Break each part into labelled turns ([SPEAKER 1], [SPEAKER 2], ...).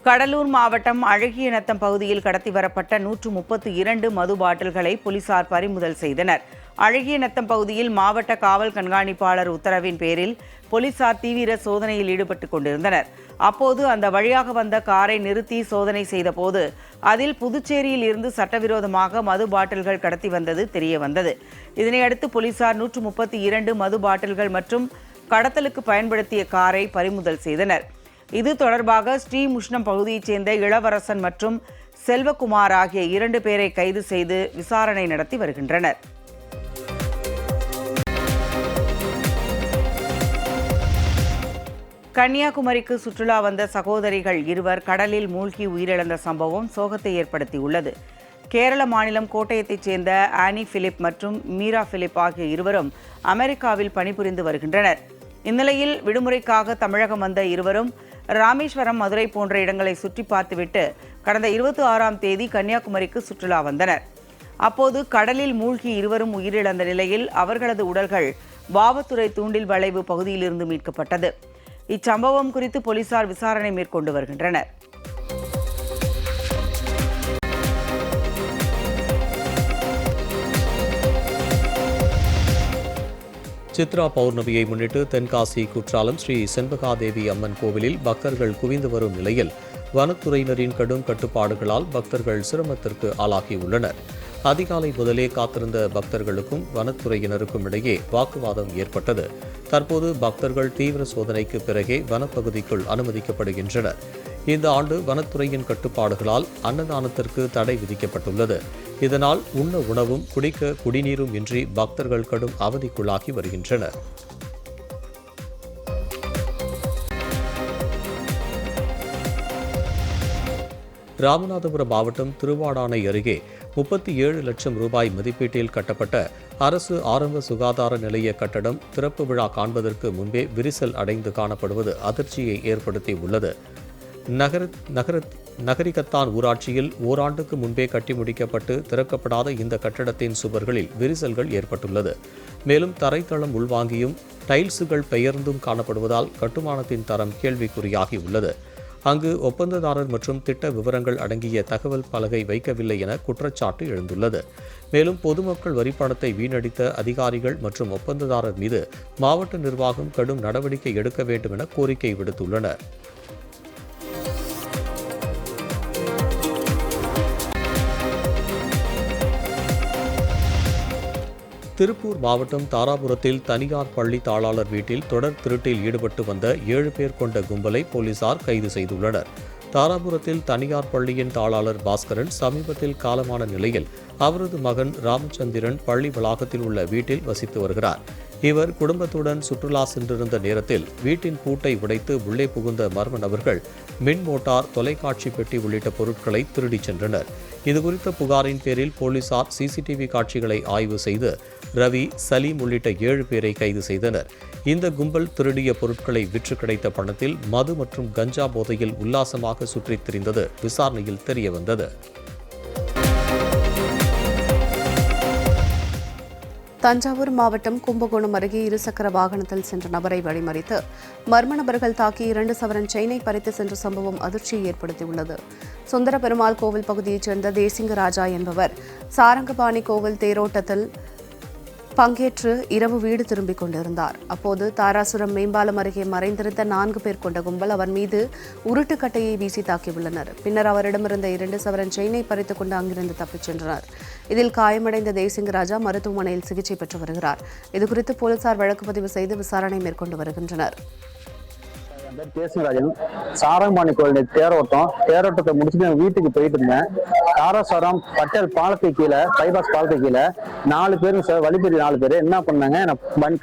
[SPEAKER 1] கடலூர் மாவட்டம் அழகியநத்தம் பகுதியில் கடத்தி வரப்பட்ட 132 மது பாட்டில்களை போலீசார் பறிமுதல் செய்தனர். அழகியநத்தம் பகுதியில் மாவட்ட காவல் கண்காணிப்பாளர் உத்தரவின் பேரில் போலீசார் தீவிர சோதனையில் ஈடுபட்டுக் கொண்டிருந்தனர். அப்போது அந்த வழியாக வந்த காரை நிறுத்தி சோதனை செய்தபோது அதில் புதுச்சேரியில் இருந்து சட்டவிரோதமாக மது பாட்டில்கள் கடத்தி வந்தது தெரியவந்தது. இதனையடுத்து போலீசார் 132 மது பாட்டில்கள் மற்றும் கடத்தலுக்கு பயன்படுத்திய காரை பறிமுதல் செய்தனர். இது தொடர்பாக ஸ்ரீமுஷ்ணம் பகுதியைச் சேர்ந்த இளவரசன் மற்றும் செல்வகுமார் ஆகிய 2 பேரை கைது செய்து விசாரணை நடத்தி வருகின்றனர். கன்னியாகுமரிக்கு சுற்றுலா வந்த சகோதரிகள் 2 கடலில் மூழ்கி உயிரிழந்த சம்பவம் சோகத்தை ஏற்படுத்தியுள்ளது. கேரள மாநிலம் கோட்டயத்தைச் சேர்ந்த ஆனி பிலிப் மற்றும் மீரா பிலிப் ஆகிய 2 அமெரிக்காவில் பணிபுரிந்து வருகின்றனர். இந்நிலையில் விடுமுறைக்காக தமிழகம் வந்த 2 ராமேஸ்வரம், மதுரை போன்ற இடங்களை சுற்றி பார்த்துவிட்டு கடந்த 26ஆம் தேதி கன்னியாகுமரிக்கு சுற்றுலா வந்தனர். அப்போது கடலில் மூழ்கி 2 உயிரிழந்த நிலையில் அவர்களது உடல்கள் வாவத்துறை தூண்டில் வளைவு பகுதியிலிருந்து மீட்கப்பட்டது. இச்சம்பவம் குறித்து போலீசார் விசாரணை மேற்கொண்டு வருகின்றனர்.
[SPEAKER 2] சித்ரா பௌர்ணமியை முன்னிட்டு தென்காசி குற்றாலம் ஸ்ரீ செண்பகாதேவி அம்மன் கோவிலில் பக்தர்கள் குவிந்து வரும் நிலையில் வனத்துறையினரின் கடும் கட்டுப்பாடுகளால் பக்தர்கள் சிரமத்திற்கு ஆளாகியுள்ளனர். அதிகாலை முதலே காத்திருந்த பக்தர்களுக்கும் வனத்துறையினருக்கும் இடையே வாக்குவாதம் ஏற்பட்டது. தற்போது பக்தர்கள் தீவிர சோதனைக்கு பிறகே வனப்பகுதிக்குள் அனுமதிக்கப்படுகின்றனர். இந்த ஆண்டு வனத்துறையின் கட்டுப்பாடுகளால் அன்னதானத்திற்கு தடை விதிக்கப்பட்டுள்ளது. இதனால் உண்ண உணவும் குடிக்க குடிநீரும் இன்றி பக்தர்கள் கடும் அவதிக்குள்ளாகி வருகின்றனர். ராமநாதபுரம் மாவட்டம் திருவாடானை அருகே 37 லட்சம் ரூபாய் மதிப்பீட்டில் கட்டப்பட்ட அரசு ஆரம்ப சுகாதார நிலைய கட்டடம் திறப்பு விழா காண்பதற்கு முன்பே விரிசல் அடைந்து காணப்படுவது அதிர்ச்சியை ஏற்படுத்தி உள்ளது. நகரிகத்தான் ஊராட்சியில் ஓராண்டுக்கு முன்பே கட்டி முடிக்கப்பட்டு திறக்கப்படாத இந்த கட்டடத்தின் சுவர்களில் விரிசல்கள் ஏற்பட்டுள்ளது. மேலும் தரைத்தளம் உள்வாங்கியும் டைல்ஸுகள் பெயர்ந்தும் காணப்படுவதால் கட்டுமானத்தின் தரம் கேள்விக்குறியாகி உள்ளது. அங்கு ஒப்பந்ததாரர் மற்றும் திட்ட விவரங்கள் அடங்கிய தகவல் பலகை வைக்கவில்லை என குற்றச்சாட்டு எழுந்துள்ளது. மேலும் பொதுமக்கள் வரிப்பணத்தை வீணடித்த அதிகாரிகள் மற்றும் ஒப்பந்ததாரர் மீது மாவட்ட நிர்வாகம் கடும் நடவடிக்கை எடுக்க வேண்டும் என கோரிக்கை விடுத்துள்ளனர். திருப்பூர் மாவட்டம் தாராபுரத்தில் தனியார் பள்ளி தாளாளர் வீட்டில் தொடர் திருட்டில் ஈடுபட்டு வந்த 7 பேர் கொண்ட கும்பலை போலீசார் கைது செய்துள்ளனர். தாராபுரத்தில் தனியார் பள்ளியின் தாளாளர் பாஸ்கரன் சமீபத்தில் காலமான நிலையில் அவரது மகன் ராமச்சந்திரன் பள்ளி வளாகத்தில் உள்ள வீட்டில் வசித்து வருகிறார். இவர் குடும்பத்துடன் சுற்றுலா சென்றிருந்த நேரத்தில் வீட்டின் பூட்டை உடைத்து உள்ளே புகுந்த மர்ம நபர்கள் மின் மோட்டார், தொலைக்காட்சி பெட்டி உள்ளிட்ட பொருட்களை திருடிச் சென்றனர். இதுகுறித்த புகாரின் பேரில் போலீசார் சிசிடிவி காட்சிகளை ஆய்வு செய்து ரவி, சலீம் உள்ளிட்ட 7 பேரை கைது செய்தனர். இந்த கும்பல் திருடிய பொருட்களை விற்று கிடைத்த பணத்தில் மது மற்றும் கஞ்சா போதையில் உல்லாசமாக சுற்றித் திரிந்தது விசாரணையில் தெரியவந்தது.
[SPEAKER 3] தஞ்சாவூர் மாவட்டம் கும்பகோணம் அருகே இருசக்கர வாகனத்தில் சென்ற நபரை வழிமறித்து மர்ம நபர்கள் தாக்கி 2 சவரன் செயினை பறித்து சென்ற சம்பவம் அதிர்ச்சியை ஏற்படுத்தியுள்ளது. சுந்தர பெருமாள் கோவில் பகுதியைச் சேர்ந்த தேசிங்கராஜா என்பவர் சாரங்கபாணி கோவில் தேரோட்டத்தில் பங்கேற்று இரவு வீடு திரும்பிக் கொண்டிருந்தார். அப்போது தாராசுரம் மேம்பாலம் அருகே மறைந்திருந்த 4 பேர் கொண்ட கும்பல் அவர் மீது உருட்டுக்கட்டையை வீசி தாக்கியுள்ளனர். பின்னர் அவரிடமிருந்த 2 சவரன் செயினை பறித்துக் கொண்டு அங்கிருந்து தப்பிச் சென்றனர். இதில் காயமடைந்த தேசிங்கராஜா மருத்துவமனையில் சிகிச்சை பெற்று வருகிறார். இதுகுறித்து போலீசார் வழக்கு பதிவு செய்து விசாரணை மேற்கொண்டு வருகின்றனர்.
[SPEAKER 4] தேசிங்கராஜன் சாரங்கபாணி கோயில் தேரோட்டத்தை முடிச்சுட்டு வீட்டுக்கு போயிட்டு இருந்தேன். தாராசுரம் பட்டேல் பாலத்துக்கு கீழே, பைபாஸ் பாலத்துக்கு கீழே 4 பேரும் சார், வழிபறி 4 பேர் என்ன பண்ணாங்க,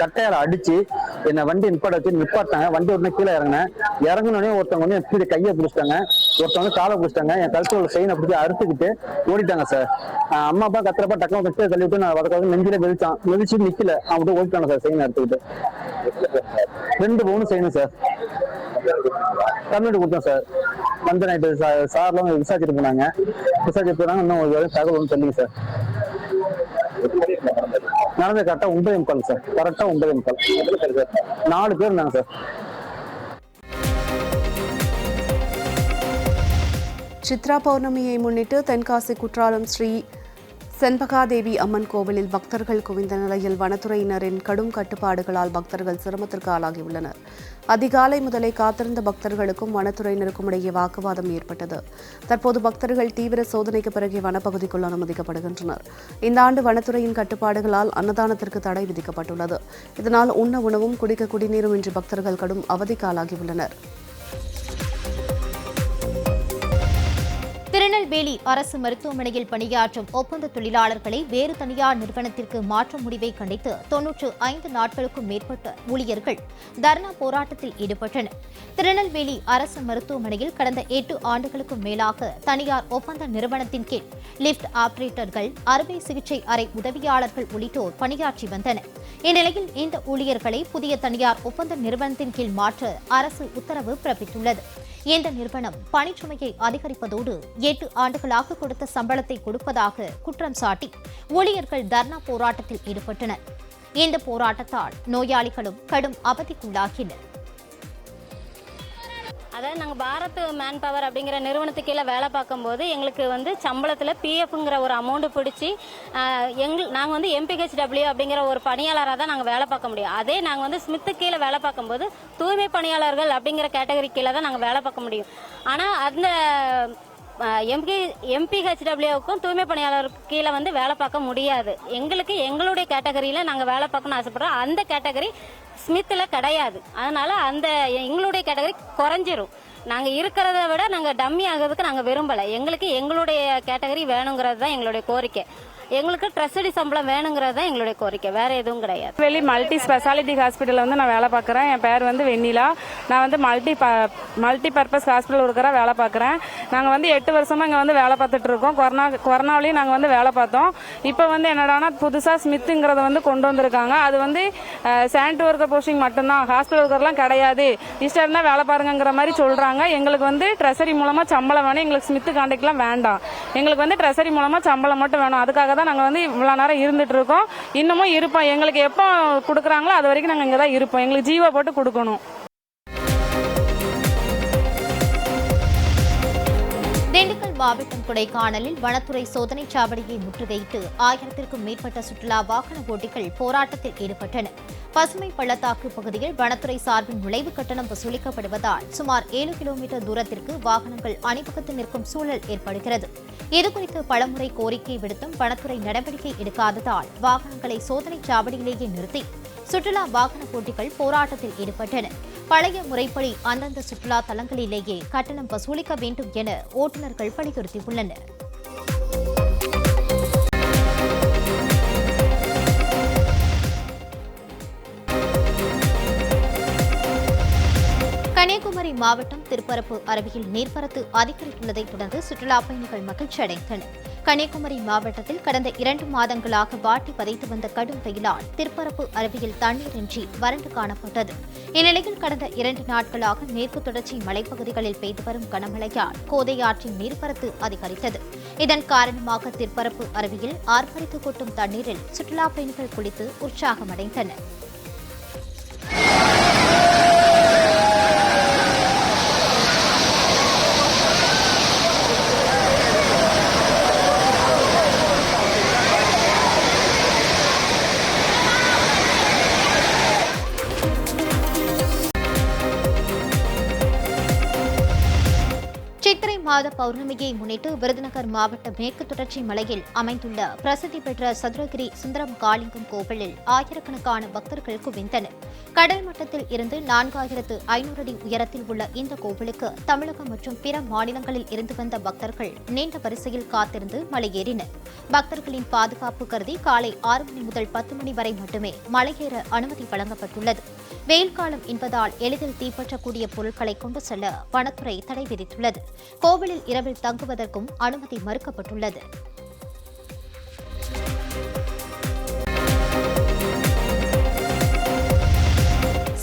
[SPEAKER 4] கட்டையால அடிச்சு என்ன வண்டி நிப்பாட்டாங்க. வண்டி உடனே கீழே இறங்கினோடனே ஒருத்தவங்க கீழே கையை பிடிச்சிட்டாங்க, ஒருத்தவங்க காலை பிடிச்சிட்டாங்க. என் கழுத்துல செயினை பிடிச்சி அறுத்துக்கிட்டு ஓடிட்டாங்க சார். அம்மா அப்பா கத்துறப்ப டக்குனு கட்டையை தள்ளிவிட்டு நான் வதக்காக நெஞ்சில மிதிச்சு நிக்கல, அவங்க ஓடிட்டாங்க சார். செயினை எடுத்துக்கிட்டு 2 பவுன் செய்யணும் சார். கம்ப்ளைண்ட் கொடுத்தோம் சார். வந்து நைட்டு சார்லாம் விசாரிச்சுட்டு போனாங்க. இன்னும் ஒரு தகவல் ஒன்று சொல்லுங்க சார். நடந்தது கரெக்டா 9:45 சார். கரெக்டா 9:45. 4 பேர் இருந்தாங்க சார்.
[SPEAKER 3] சித்ரா பௌர்ணமியை முன்னிட்டு தென்காசி குற்றாலம் ஸ்ரீ செண்பகாதேவி அம்மன் கோவிலில் பக்தர்கள் குவிந்த நிலையில் வனத்துறையினரின் கடும் கட்டுப்பாடுகளால் பக்தர்கள் சிரமத்திற்கு ஆளாகியுள்ளனர். அதிகாலை முதலே காத்திருந்த பக்தர்களுக்கும் வனத்துறையினருக்கும் இடையே வாக்குவாதம் ஏற்பட்டது. தற்போது பக்தர்கள் தீவிர சோதனைக்கு பிறகே வனப்பகுதிக்குள் அனுமதிக்கப்படுகின்றனர். இந்த ஆண்டு வனத்துறையின் கட்டுப்பாடுகளால் அன்னதானத்திற்கு தடை விதிக்கப்பட்டுள்ளது. இதனால் உண்ண உணவும் குடிக்க குடிநீரும் இன்றி பக்தர்கள் கடும் அவதிக்கு ஆளாகியுள்ளனர்.
[SPEAKER 5] திருநெல்வேலி அரசு மருத்துவமனையில் பணியாற்றும் ஒப்பந்த தொழிலாளர்களை வேறு தனியார் நிறுவனத்திற்கு மாற்றும் முடிவை கண்டித்து 95 நாட்களுக்கும் மேற்பட்ட ஊழியர்கள் தர்ணா போராட்டத்தில் ஈடுபட்டனர். திருநெல்வேலி அரசு மருத்துவமனையில் கடந்த 8 ஆண்டுகளுக்கும் மேலாக தனியார் ஒப்பந்த நிறுவனத்தின் கீழ் லிப்ட் ஆபரேட்டர்கள், அறுவை சிகிச்சை அறை உதவியாளர்கள் உள்ளிட்டோர் பணியாற்றி வந்தனர். இந்நிலையில் இந்த ஊழியர்களை புதிய தனியார் ஒப்பந்த நிறுவனத்தின் கீழ் மாற்ற அரசு உத்தரவு பிறப்பித்துள்ளது. இந்த நிறுவனம் பணிச்சுமையை அதிகரிப்பதோடு 8 ஆண்டுகளாக கொடுத்த சம்பளத்தை கொடுப்பதாக குற்றம் சாட்டி ஊழியர்கள் தர்ணா போராட்டத்தில் ஈடுபட்டனர். இந்த போராட்டத்தால் நோயாளிகளும் கடும் அவதிக்குள்ளாகினர்.
[SPEAKER 6] அதாவது நாங்கள் பாரத் மேன் பவர் அப்படிங்கிற நிறுவனத்துக்கு கீழே வேலை பார்க்கும்போது எங்களுக்கு சம்பளத்தில் பிஎஃப்ங்கிற ஒரு அமௌண்ட்டு பிடிச்சி நாங்கள் எம்பிஹெச்டபிள்யூ அப்படிங்கிற ஒரு பணியாளராக தான் நாங்கள் வேலை பார்க்க முடியும். அதே நாங்கள் ஸ்மித்து கீழே வேலை பார்க்கும்போது தூய்மை பணியாளர்கள் அப்படிங்கிற கேட்டகரி கீழே தான் நாங்கள் வேலை பார்க்க முடியும். ஆனால் அந்த எம்பிஹெச்டபிள்யூவுக்கும் தூய்மை பணியாளருக்கு கீழே வேலை பார்க்க முடியாது. எங்களுடைய கேட்டகரியில் நாங்கள் வேலை பார்க்கணும்னு ஆசைப்படுறோம். அந்த கேட்டகரி ஸ்மித்தில் கிடையாது. அதனால அந்த எங்களுடைய கேட்டகரி குறைஞ்சிரும். நாங்கள் இருக்கிறத விட நாங்கள் டம்மி ஆகிறதுக்கு நாங்கள் விரும்பலை. எங்களுடைய கேட்டகரி வேணுங்கிறது தான் எங்களுடைய கோரிக்கை. எங்களுக்கு ட்ரெஸ்ஸடி சம்பளம் வேணுங்கிறது தான் எங்களுடைய கோரிக்கை, வேற எதுவும் கிடையாது.
[SPEAKER 7] வெளி மல்டி ஸ்பெஷாலிட்டி ஹாஸ்பிட்டலில் நான் வேலை பார்க்குறேன். என் பேர் வெண்ணிலா. நான் மல்டி பர்பஸ் ஹாஸ்பிட்டல் இருக்கிற வேலை பார்க்குறேன். நாங்கள் 8 வருஷமா இங்கே வேலை பார்த்துட்டு இருக்கோம். கொரோனாவிலையும் நாங்கள் வேலை பார்த்தோம். இப்போ என்னடானா புதுசாக ஸ்மித்துங்கிறத கொண்டு வந்திருக்காங்க. அது சானிட்டரி ஒர்க்கர் போஸ்டிங் மட்டும்தான், ஹாஸ்பிட்டல் ஒர்க்கர்லாம் கிடையாது. இஷ்டம் தான் வேலை பாருங்கிற மாதிரி சொல்கிறாங்க. எங்களுக்கு ட்ரெஸரி மூலமாக சம்பளம் வேணும். எங்களுக்கு ஸ்மித்து கான்ட்ராக்ட்லாம் வேண்டாம். எங்களுக்கு ட்ரெஸரி மூலமாக சம்பளம் மட்டும் வேணும். அதுக்காக தான் நாங்கள் இவ்வளோ நேரம் இருந்துட்டு இருக்கோம். இன்னமும் இருப்போம். எங்களுக்கு எப்போ கொடுக்குறாங்களோ அது வரைக்கும் நாங்கள் இங்கே தான் இருப்போம். எங்களுக்கு ஜீவோ போட்டு கொடுக்கணும்.
[SPEAKER 5] திண்டுக்கல் மாவட்டம் கொடைக்கானலில் வனத்துறை சோதனை சாவடியை முற்றுகையிட்டு 1000க்கும் மேற்பட்ட சுற்றுலா வாகன ஓட்டிகள் போராட்டத்தில் ஈடுபட்டனர். பசுமை பள்ளத்தாக்கு பகுதியில் வனத்துறை சார்பில் நுழைவு கட்டணம் வசூலிக்கப்படுவதால் சுமார் 7 கிலோமீட்டர் தூரத்திற்கு வாகனங்கள் அணிவகுத்து நிற்கும் சூழல் ஏற்படுகிறது. இதுகுறித்து பலமுறை கோரிக்கை விடுத்தும் வனத்துறை நடவடிக்கை எடுக்காததால் வாகனங்களை சோதனை சாவடியிலேயே நிறுத்தி சுற்றுலா வாகன ஓட்டிகள் போராட்டத்தில் ஈடுபட்டனர். பழைய முறைப்படி அந்தந்த சுற்றுலா தலங்களிலேயே கட்டணம் வசூலிக்க வேண்டும் என ஓட்டுநர்கள் வலியுறுத்தியுள்ளனர். கன்னியாகுமரி மாவட்டம் திருப்பரப்பு அருவியில் நீர்வரத்து அதிகரித்துள்ளதை தொடர்ந்து சுற்றுலா பயணிகள் மகிழ்ச்சி அடைந்தனர். கன்னியாகுமரி மாவட்டத்தில் கடந்த 2 மாதங்களாக வாட்டி வதைத்து வந்த கடும் வெயிலால் திருப்பரப்பு அருவியில் தண்ணீரின்றி வறண்டு காணப்பட்டது. இந்நிலையில் கடந்த 2 நாட்களாக மேற்கு தொடர்ச்சி மலைப்பகுதிகளில் பெய்து வரும் கனமழையால் கோதை ஆற்றின் நீர்வரத்து அதிகரித்தது. இதன் காரணமாக திருப்பரப்பு அருவியில் ஆர்ப்பரித்து கொட்டும் தண்ணீரில் சுற்றுலா பயணிகள் குளித்து உற்சாகமடைந்தனர். சித்திரை மாத பௌர்ணமியை முன்னிட்டு விருதுநகர் மாவட்ட மேற்கு தொடர்ச்சி மலையில் அமைந்துள்ள பிரசித்தி பெற்ற சதுரகிரி சுந்தரம் காளிங்கம் கோவிலில் ஆயிரக்கணக்கான பக்தர்கள் குவிந்தனர். கடல் மட்டத்தில் இருந்து 4500 அடி உயரத்தில் உள்ள இந்த கோவிலுக்கு தமிழகம் மற்றும் பிற மாநிலங்களில் இருந்து வந்த பக்தர்கள் நீண்ட வரிசையில் காத்திருந்து மலையேறினர். பக்தர்களின் பாதுகாப்பு கருதி காலை 6 மணி முதல் 10 மணி வரை மட்டுமே மலையேற அனுமதி வழங்கப்பட்டுள்ளது. வெயில் காலம் என்பதால் எளிதில் தீப்பற்றக்கூடிய பொருட்களை கொண்டு செல்ல வனத்துறை தடை விதித்துள்ளது. கோவிலில் இரவில் தங்குவதற்கும் அனுமதி மறுக்கப்பட்டுள்ளது.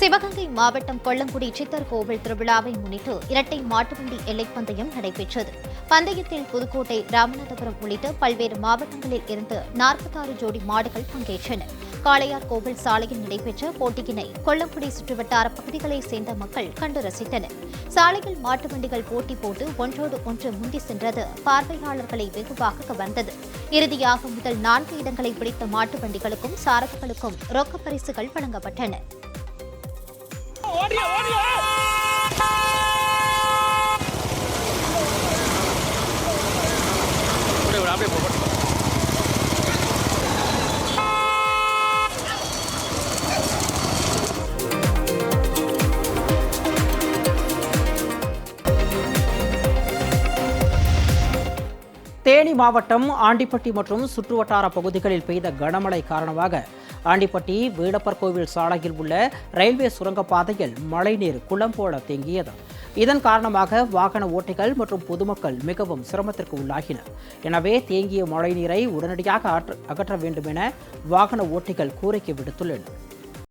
[SPEAKER 5] சிவகங்கை மாவட்டம் கொல்லங்குடி சித்தர் கோவில் திருவிழாவை முன்னிட்டு இரட்டை மாட்டுவண்டி எல்லைப் பந்தயம் நடைபெற்றது. பந்தயத்தில் புதுக்கோட்டை, ராமநாதபுரம் உள்ளிட்ட பல்வேறு மாவட்டங்களில் இருந்து 46 ஜோடி மாடுகள் பங்கேற்றன. காளையார் கோவில் சாலையில் நடைபெற்ற போட்டியினை கொல்லங்குடி சுற்றுவட்டார பகுதிகளைச் சேர்ந்த மக்கள் கண்டு ரசித்தனர். சாலையில் மாட்டு வண்டிகள் போட்டி போட்டு ஒன்றோடு ஒன்று முந்தி சென்றது பார்வையாளர்களை வெகுவாக கவர்ந்தது. இறுதியாக முதல் 4 இடங்களை பிடித்த மாட்டு வண்டிகளுக்கும் சாரதிகளுக்கும் ரொக்க பரிசுகள் வழங்கப்பட்டன.
[SPEAKER 8] தேனி மாவட்டம் ஆண்டிப்பட்டி மற்றும் சுற்றுவட்டார பகுதிகளில் பெய்த கனமழை காரணமாக ஆண்டிப்பட்டி வீடப்பர் கோவில் சாலையில் உள்ள ரயில்வே சுரங்கப்பாதையில் மழைநீர் குளம் போல தேங்கியது. இதன் காரணமாக வாகன ஓட்டிகள் மற்றும் பொதுமக்கள் மிகவும் சிரமத்திற்கு உள்ளாகினர். எனவே தேங்கிய மழைநீரை உடனடியாக அகற்ற வேண்டும் என வாகன ஓட்டிகள் கோரிக்கை விடுத்துள்ளனர்.